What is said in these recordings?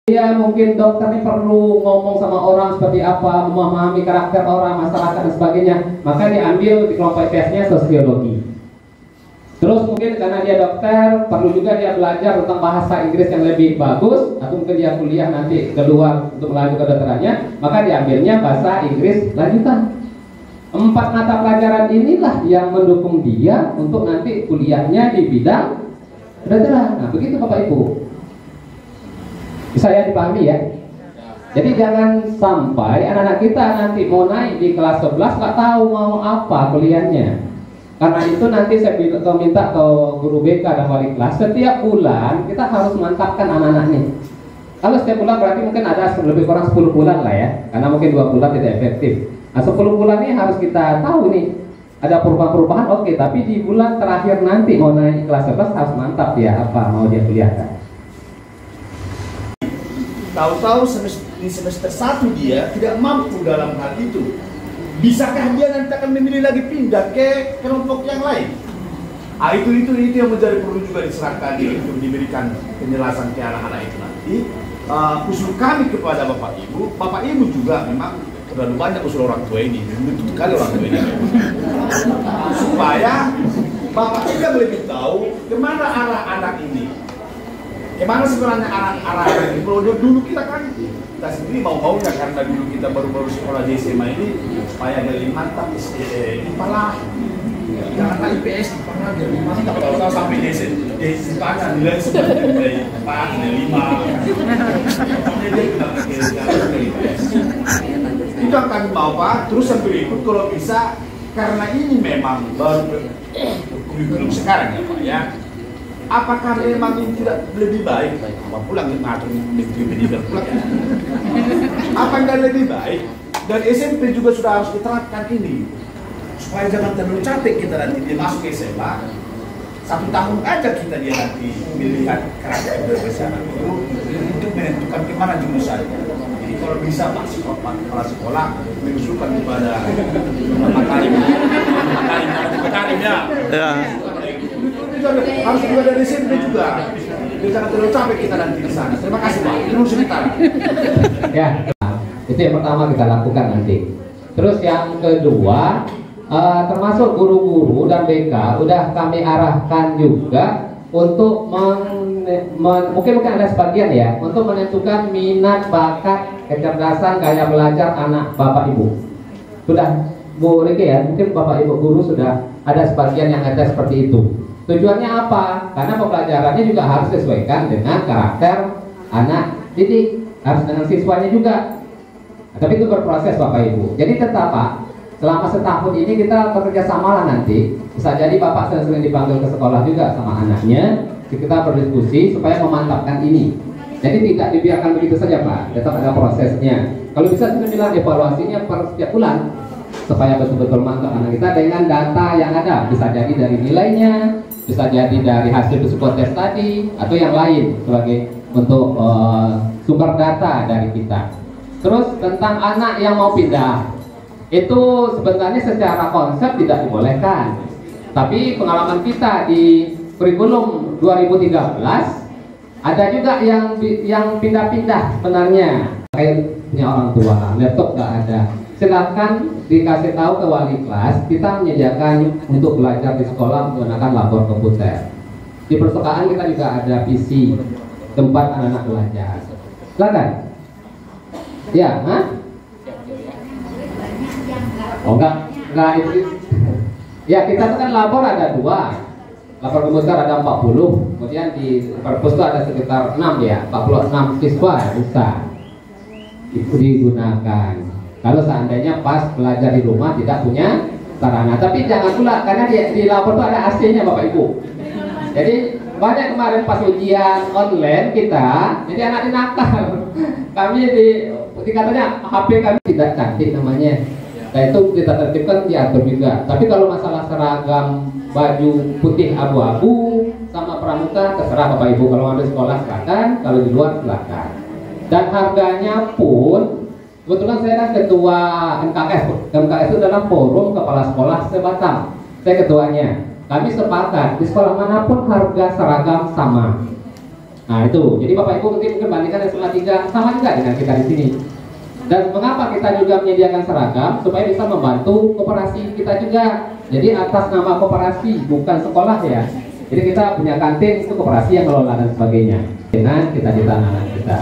Ya mungkin dokter ini perlu ngomong sama orang seperti apa, memahami karakter orang, masyarakat dan sebagainya, maka diambil di kelompok IPS-nya sosiologi. Terus mungkin karena dia dokter, perlu juga dia belajar tentang bahasa Inggris yang lebih bagus, atau mungkin dia kuliah nanti keluar untuk melanjutkan kedokterannya, maka diambilnya bahasa Inggris lanjutan. 4 mata pelajaran inilah yang mendukung dia untuk nanti kuliahnya di bidang kedokteran. Nah begitu Bapak Ibu. Bisa ya dipahami ya. Jadi jangan sampai anak-anak kita nanti mau naik di kelas 11 nggak tahu mau apa kuliahnya. Karena itu nanti saya minta ke guru BK dan wali kelas, setiap bulan kita harus mantapkan anak-anak nih. Kalau setiap bulan berarti mungkin ada lebih kurang 10 bulan lah ya, karena mungkin 2 bulan tidak efektif. Nah 10 bulan ini harus kita tahu nih, ada perubahan-perubahan oke, tapi di bulan terakhir nanti mau naik kelas 11 harus mantap ya apa mau dia kuliahkan. Tahu-tahu di semester 1 dia tidak mampu dalam hal itu. Bisakah dia nanti akan memilih lagi pindah ke kelompok yang lain? Itu yang menjadi perlu juga diserahkan untuk diberikan penjelasan ke anak-anak itu nanti. Usul kami kepada Bapak Ibu juga memang terlalu banyak usul orang tua ini, betul sekali orang tua ini. Supaya Bapak Ibu lebih tahu kemana arah anak ini. Gimana sebenarnya arah ini? Dulu kita kan kita sendiri mau-maunya karena dulu kita baru-baru sekolah di SMA ini supaya lebih mantap IPA. Karena IPS IPA lebih mantap kalau sampai di IPA nilai sebenarnya IPA nilai 5. Itu akan mau Pak. Terus yang berikut kalau bisa karena ini memang baru kurikulum sekarang ya Pak ya. Apakah memang ini tidak lebih baik? Apa pulang ngatur negeri pendidikan pulang? Apa enggak lebih baik? Dan SMP juga sudah harus diterapkan ini supaya jangan terlalu capek kita nanti dia masuk ke SMA 1 tahun aja kita dia nanti melihat karakter bersama itu untuk menentukan kemana jurusannya. Jadi kalau bisa Pak kepala sekolah mengusulkan kepada Makarim ya. Harus juga dari SMP juga. Jangan terlalu capek kita nanti di sana. Terima kasih Pak. Ini sebentar. Ya, itu yang pertama kita lakukan nanti. Terus yang kedua, termasuk guru-guru dan BK udah kami arahkan juga untuk mungkin ada sebagian ya untuk menentukan minat, bakat, kecerdasan, gaya belajar anak Bapak Ibu. Sudah Bu Rike ya, mungkin Bapak Ibu guru sudah ada sebagian yang ada seperti itu. Tujuannya apa? Karena pembelajarannya juga harus disesuaikan dengan karakter anak didik, harus dengan siswanya juga. Nah, tapi itu berproses Bapak Ibu. Jadi tetap Pak, selama setahun ini kita bekerja sama lah nanti. Bisa jadi Bapak sering dipanggil ke sekolah juga sama anaknya. Kita berdiskusi supaya memantapkan ini. Jadi tidak dibiarkan begitu saja Pak, tetap ada prosesnya. Kalau bisa kita bilang evaluasinya per setiap bulan supaya betul-betul mantap anak kita dengan data yang ada. Bisa jadi dari nilainya, bisa jadi dari hasil psikotes tadi atau yang lain sebagai untuk sumber data dari kita. Terus tentang anak yang mau pindah, itu sebenarnya secara konsep tidak dibolehkan. Tapi pengalaman kita di kurikulum 2013 ada juga yang pindah-pindah sebenarnya. Kayak punya orang tua, laptop nggak ada. Silakan dikasih tahu ke wali kelas, kita menyediakan untuk belajar di sekolah menggunakan labor komputer. Di perpustakaan kita juga ada PC tempat anak-anak belajar. Silakan. Ya, oh enggak itu. Ya kita kan labor ada 2. Labor komputer ada 40. Kemudian di perpus itu ada sekitar 6 ya, 46 siswa ya, bisa itu digunakan. Kalau seandainya pas belajar di rumah tidak punya sarana, tapi jangan pula karena di labor itu ada AC-nya Bapak Ibu. Jadi banyak kemarin pas ujian online kita, jadi anak nakal. Kami dikatanya HP kami tidak cantik namanya. Nah itu kita tertibkan diatur juga. Tapi kalau masalah seragam baju putih abu-abu sama pramuka terserah Bapak Ibu. Kalau ada sekolah silakan, kalau di luar silakan. Dan harganya pun kebetulan saya kan ketua MKS. MKS itu adalah forum kepala sekolah se-Batam. Saya ketuanya. Kami sepakat di sekolah manapun harga seragam sama. Nah itu, jadi Bapak Ibu mungkin bandingkan SMA 3 sama juga dengan kita di sini. Dan mengapa kita juga menyediakan seragam supaya bisa membantu koperasi kita juga. Jadi atas nama koperasi bukan sekolah ya. Jadi kita punya kantin itu koperasi yang kelola dan sebagainya. Dengan cita-cita anak kita.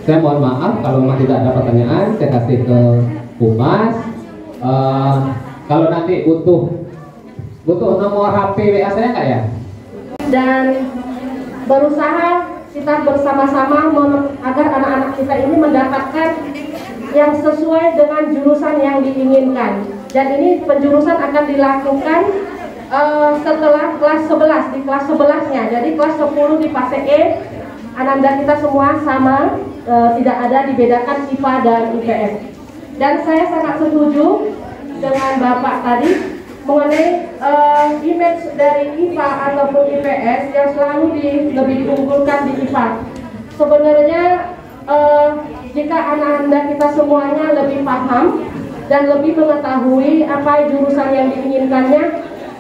Saya mohon maaf kalau memang tidak ada pertanyaan, saya kasih ke Humas. Kalau nanti butuh nomor HP WA saya nggak ya? Dan berusaha kita bersama-sama agar anak-anak kita ini mendapatkan yang sesuai dengan jurusan yang diinginkan. Dan ini penjurusan akan dilakukan setelah kelas 11, di kelas 11-nya. Jadi kelas 10 di fase E, Ananda kita semua sama, tidak ada dibedakan IPA dan IPS. Dan saya sangat setuju dengan Bapak tadi mengenai image dari IPA ataupun IPS yang selalu lebih diunggulkan di IPA. Sebenarnya jika anak-anak kita semuanya lebih paham dan lebih mengetahui apa jurusan yang diinginkannya,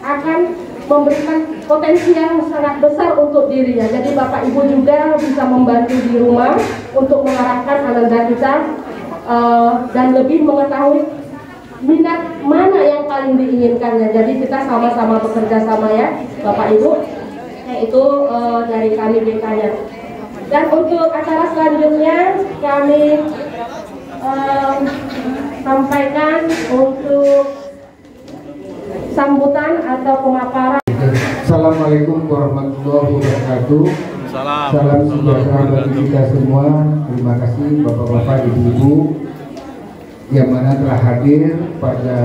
akan memberikan potensi yang sangat besar untuk dirinya. Jadi Bapak Ibu juga bisa membantu di rumah untuk mengarahkan anak-anak kita dan lebih mengetahui minat mana yang paling diinginkannya. Jadi kita sama-sama bekerja sama ya Bapak Ibu, itu dari kami BK-nya. Dan untuk acara selanjutnya kami sampaikan untuk sambutan atau pemaparan. Assalamualaikum warahmatullahi wabarakatuh. Salam sejahtera bagi kita semua. Terima kasih Bapak-bapak, Ibu-ibu yang mana telah hadir pada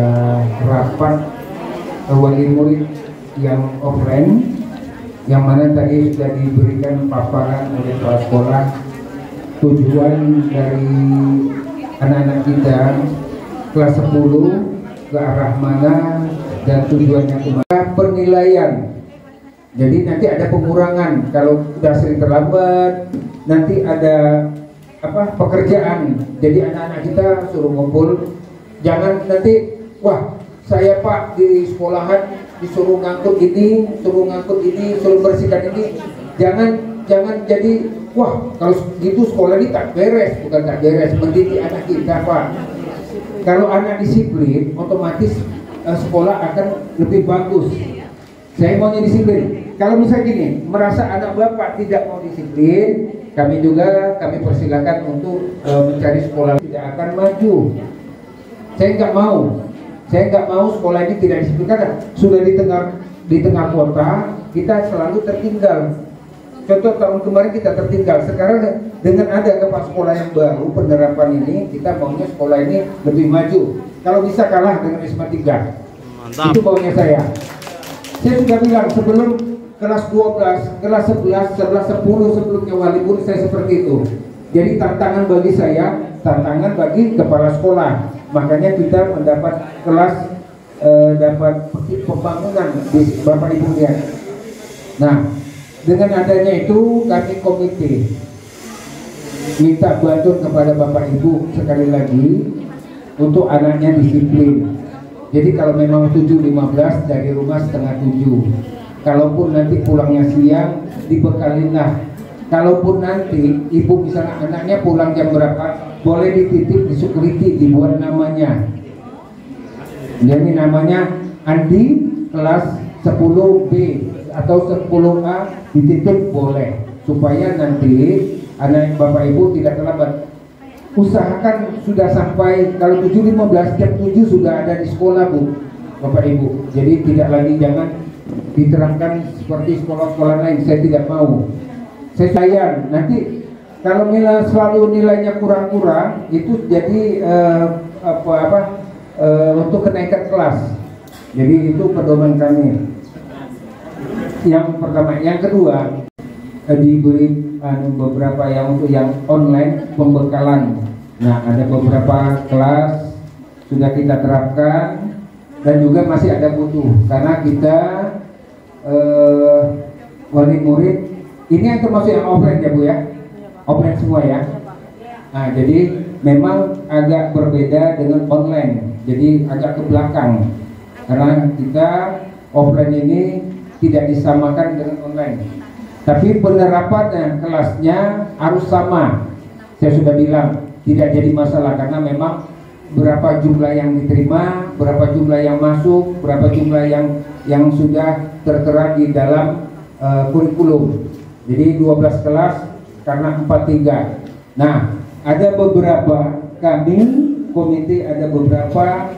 rapat wali murid yang offline, yang mana tadi sudah diberikan paparan oleh kepala sekolah tujuan dari anak-anak kita kelas 10 ke arah mana dan tujuannya kemana. Penilaian, jadi nanti ada pengurangan kalau sudah sering terlambat, nanti ada pekerjaan. Jadi anak-anak kita suruh ngumpul, jangan nanti wah saya Pak di sekolahan disuruh ngangkut ini, suruh bersihkan ini. Jangan jadi wah kalau gitu sekolah ini tak beres, bukan tak beres, mendidik anak kita Pak. Kalau anak disiplin, otomatis sekolah akan lebih bagus. Saya maunya disiplin. Kalau misalnya gini, merasa anak bapak tidak mau disiplin, kami persilakan untuk mencari sekolah tidak akan maju. Saya nggak mau sekolah ini tidak disiplin karena sudah di tengah kota kita selalu tertinggal. Contoh tahun kemarin kita tertinggal. Sekarang dengan ada kepala sekolah yang baru penerapan ini, kita maunya sekolah ini lebih maju. Kalau bisa kalah dengan SMA 3. Itu maunya saya. Saya sudah bilang sebelum kelas 12, kelas 11, kelas 10 sebelumnya wali murid saya seperti itu. Jadi tantangan bagi saya, tantangan bagi kepala sekolah. Makanya kita mendapat kelas, dapat pembangunan di Bapak Ibu lihat. Nah, dengan adanya itu kami komite minta bantuan kepada Bapak Ibu sekali lagi untuk anaknya disiplin. Jadi kalau memang 7.15 dari rumah setengah 7. Kalaupun nanti pulangnya siang, dibekalinlah. Kalaupun nanti ibu misalnya anaknya pulang jam berapa, boleh dititip di security, dibuat namanya. Jadi namanya Andi kelas 10B atau 10A dititip boleh, supaya nanti anak Bapak Ibu tidak terlambat. Usahakan sudah sampai, kalau 7.15 jam 7 sudah ada di sekolah Bu Bapak Ibu. Jadi tidak lagi, jangan diterangkan seperti sekolah-sekolah lain. Saya tidak mau. Saya sayang nanti kalau selalu nilainya kurang-kurang, itu jadi untuk kenaikan kelas. Jadi itu pedoman kami. Yang pertama, yang kedua diberi beberapa yang untuk yang online pembekalan. Nah, ada beberapa kelas sudah kita terapkan dan juga masih ada butuh karena kita wali murid ini yang termasuk yang offline ya Bu ya, offline semua ya. Nah, jadi memang agak berbeda dengan online, jadi agak ke belakang karena kita offline ini tidak disamakan dengan online. Tapi penerapannya kelasnya harus sama. Saya sudah bilang tidak jadi masalah karena memang berapa jumlah yang diterima, berapa jumlah yang masuk, berapa jumlah yang sudah tertera di dalam kurikulum. Jadi 12 kelas karena 43. Nah, ada beberapa kami komite ada beberapa